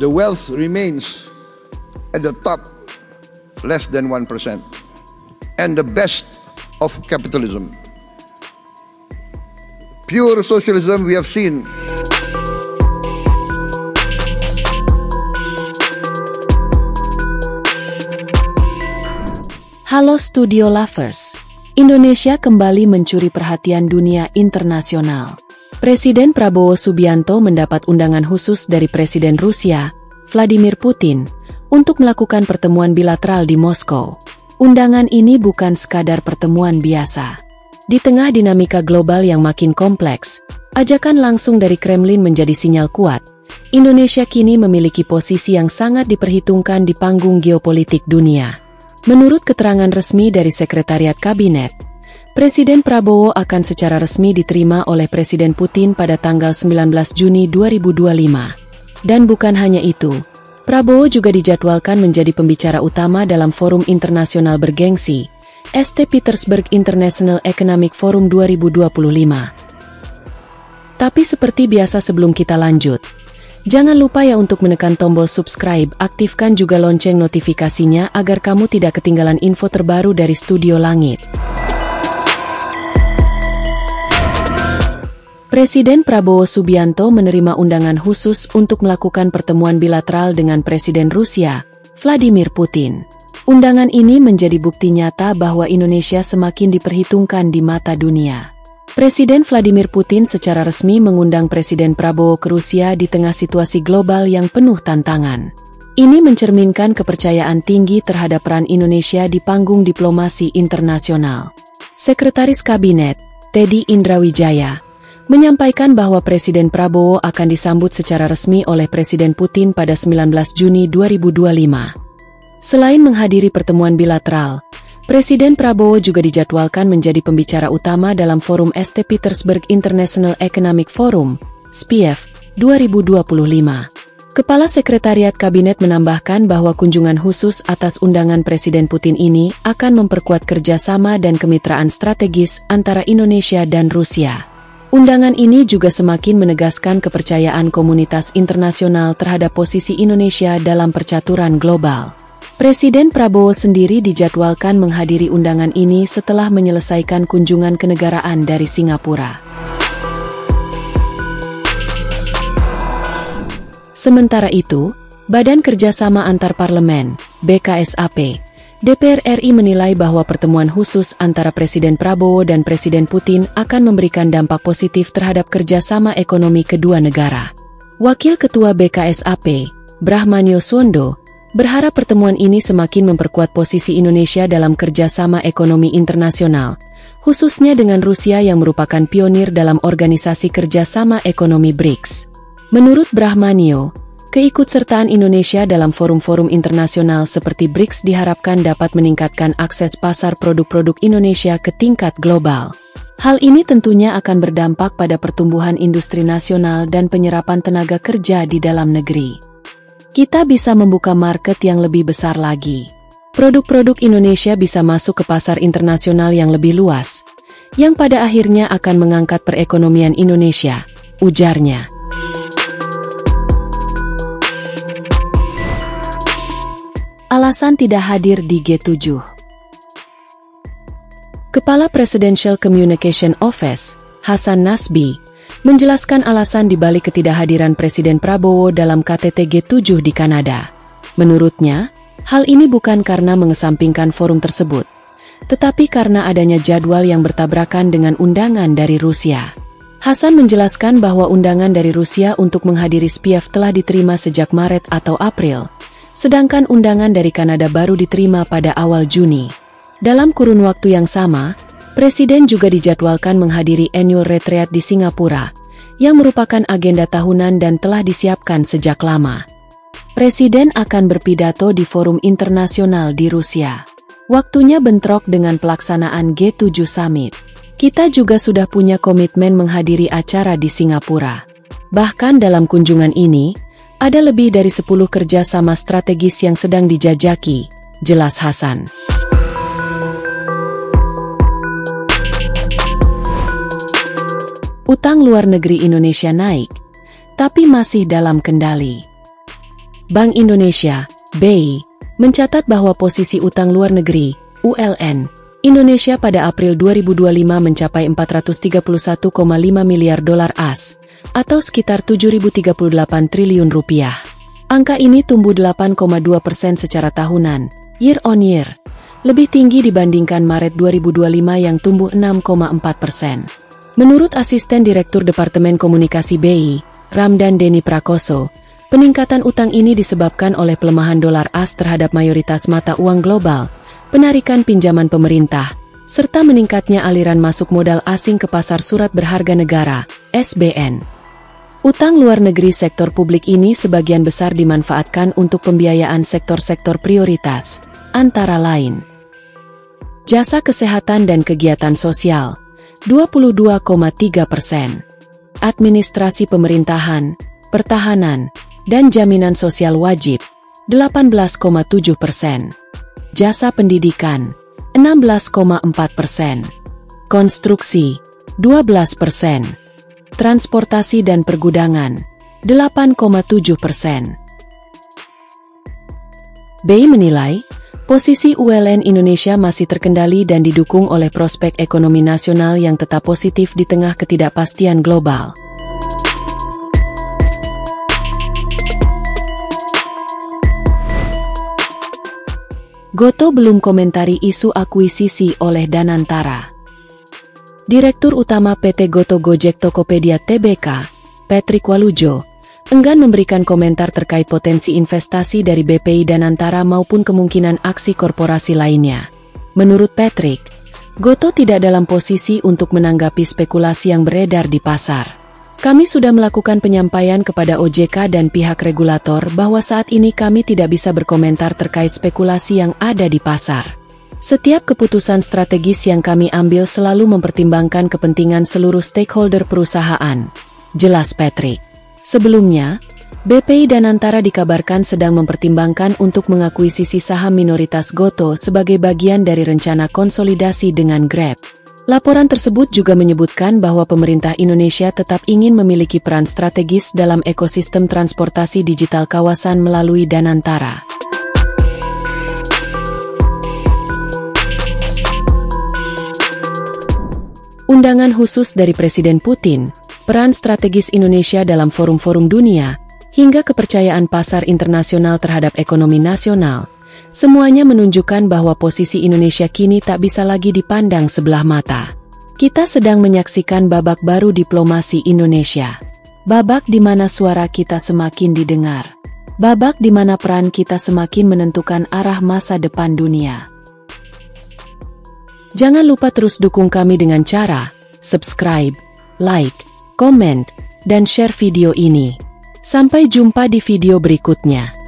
the wealth remains at the top, less than 1%, and the best of capitalism. Pure socialism we have seen. Halo Studio Lovers, Indonesia kembali mencuri perhatian dunia internasional. Presiden Prabowo Subianto mendapat undangan khusus dari Presiden Rusia, Vladimir Putin, untuk melakukan pertemuan bilateral di Moskow. Undangan ini bukan sekadar pertemuan biasa. Di tengah dinamika global yang makin kompleks, ajakan langsung dari Kremlin menjadi sinyal kuat. Indonesia kini memiliki posisi yang sangat diperhitungkan di panggung geopolitik dunia. Menurut keterangan resmi dari Sekretariat Kabinet, Presiden Prabowo akan secara resmi diterima oleh Presiden Putin pada tanggal 19 Juni 2025. Dan bukan hanya itu, Prabowo juga dijadwalkan menjadi pembicara utama dalam forum internasional bergengsi, St. Petersburg International Economic Forum 2025. Tapi seperti biasa sebelum kita lanjut, jangan lupa ya untuk menekan tombol subscribe, aktifkan juga lonceng notifikasinya agar kamu tidak ketinggalan info terbaru dari Studio Langit. Presiden Prabowo Subianto menerima undangan khusus untuk melakukan pertemuan bilateral dengan Presiden Rusia, Vladimir Putin. Undangan ini menjadi bukti nyata bahwa Indonesia semakin diperhitungkan di mata dunia. Presiden Vladimir Putin secara resmi mengundang Presiden Prabowo ke Rusia di tengah situasi global yang penuh tantangan. Ini mencerminkan kepercayaan tinggi terhadap peran Indonesia di panggung diplomasi internasional. Sekretaris Kabinet, Teddy Indrawijaya, menyampaikan bahwa Presiden Prabowo akan disambut secara resmi oleh Presiden Putin pada 19 Juni 2025. Selain menghadiri pertemuan bilateral, Presiden Prabowo juga dijadwalkan menjadi pembicara utama dalam forum St. Petersburg International Economic Forum, SPIEF, 2025. Kepala Sekretariat Kabinet menambahkan bahwa kunjungan khusus atas undangan Presiden Putin ini akan memperkuat kerjasama dan kemitraan strategis antara Indonesia dan Rusia. Undangan ini juga semakin menegaskan kepercayaan komunitas internasional terhadap posisi Indonesia dalam percaturan global. Presiden Prabowo sendiri dijadwalkan menghadiri undangan ini setelah menyelesaikan kunjungan kenegaraan dari Singapura. Sementara itu, Badan Kerjasama Antarparlemen, BKSAP, DPR RI menilai bahwa pertemuan khusus antara Presiden Prabowo dan Presiden Putin akan memberikan dampak positif terhadap kerjasama ekonomi kedua negara. Wakil Ketua BKSAP, Brahmanio Suwondo, berharap pertemuan ini semakin memperkuat posisi Indonesia dalam kerjasama ekonomi internasional, khususnya dengan Rusia yang merupakan pionir dalam organisasi kerjasama ekonomi BRICS. Menurut Brahmanio, keikutsertaan Indonesia dalam forum-forum internasional seperti BRICS diharapkan dapat meningkatkan akses pasar produk-produk Indonesia ke tingkat global. Hal ini tentunya akan berdampak pada pertumbuhan industri nasional dan penyerapan tenaga kerja di dalam negeri. Kita bisa membuka market yang lebih besar lagi. Produk-produk Indonesia bisa masuk ke pasar internasional yang lebih luas, yang pada akhirnya akan mengangkat perekonomian Indonesia, ujarnya. Alasan tidak hadir di G7. Kepala Presidential Communication Office, Hasan Nasbi, menjelaskan alasan dibalik ketidakhadiran Presiden Prabowo dalam KTT G7 di Kanada. Menurutnya, hal ini bukan karena mengesampingkan forum tersebut, tetapi karena adanya jadwal yang bertabrakan dengan undangan dari Rusia. Hasan menjelaskan bahwa undangan dari Rusia untuk menghadiri SPIEF telah diterima sejak Maret atau April, sedangkan undangan dari Kanada baru diterima pada awal Juni. Dalam kurun waktu yang sama, Presiden juga dijadwalkan menghadiri annual retreat di Singapura, yang merupakan agenda tahunan dan telah disiapkan sejak lama. Presiden akan berpidato di forum internasional di Rusia. Waktunya bentrok dengan pelaksanaan G7 Summit. Kita juga sudah punya komitmen menghadiri acara di Singapura. Bahkan dalam kunjungan ini, ada lebih dari 10 kerjasama strategis yang sedang dijajaki, jelas Hasan. Utang luar negeri Indonesia naik, tapi masih dalam kendali. Bank Indonesia, BI, mencatat bahwa posisi utang luar negeri, ULN, Indonesia pada April 2025 mencapai 431,5 miliar dolar AS, atau sekitar 7.038 triliun rupiah. Angka ini tumbuh 8,2% secara tahunan, year on year, lebih tinggi dibandingkan Maret 2025 yang tumbuh 6,4%. Menurut Asisten Direktur Departemen Komunikasi BI, Ramdan Deni Prakoso, peningkatan utang ini disebabkan oleh pelemahan dolar AS terhadap mayoritas mata uang global, penarikan pinjaman pemerintah, serta meningkatnya aliran masuk modal asing ke pasar surat berharga negara, SBN. Utang luar negeri sektor publik ini sebagian besar dimanfaatkan untuk pembiayaan sektor-sektor prioritas, antara lain jasa kesehatan dan kegiatan sosial, 22,3%, administrasi pemerintahan, pertahanan, dan jaminan sosial wajib, 18,7%. Jasa pendidikan, 16,4%. Konstruksi, 12%. Transportasi dan pergudangan, 8,7%. BI menilai, posisi ULN Indonesia masih terkendali dan didukung oleh prospek ekonomi nasional yang tetap positif di tengah ketidakpastian global. Gotoh belum komentari isu akuisisi oleh Danantara. Direktur Utama PT Gotoh Gojek Tokopedia Tbk, Patrick Walujo, enggan memberikan komentar terkait potensi investasi dari BPI Danantara maupun kemungkinan aksi korporasi lainnya. Menurut Patrick, Gotoh tidak dalam posisi untuk menanggapi spekulasi yang beredar di pasar. Kami sudah melakukan penyampaian kepada OJK dan pihak regulator bahwa saat ini kami tidak bisa berkomentar terkait spekulasi yang ada di pasar. Setiap keputusan strategis yang kami ambil selalu mempertimbangkan kepentingan seluruh stakeholder perusahaan, jelas Patrick. Sebelumnya, BPI Danantara dikabarkan sedang mempertimbangkan untuk mengakuisisi saham minoritas Gotoh sebagai bagian dari rencana konsolidasi dengan Grab. Laporan tersebut juga menyebutkan bahwa pemerintah Indonesia tetap ingin memiliki peran strategis dalam ekosistem transportasi digital kawasan melalui Danantara. Undangan khusus dari Presiden Putin, peran strategis Indonesia dalam forum-forum dunia, hingga kepercayaan pasar internasional terhadap ekonomi nasional, semuanya menunjukkan bahwa posisi Indonesia kini tak bisa lagi dipandang sebelah mata. Kita sedang menyaksikan babak baru diplomasi Indonesia. Babak di mana suara kita semakin didengar. Babak di mana peran kita semakin menentukan arah masa depan dunia. Jangan lupa terus dukung kami dengan cara subscribe, like, komen, dan share video ini. Sampai jumpa di video berikutnya.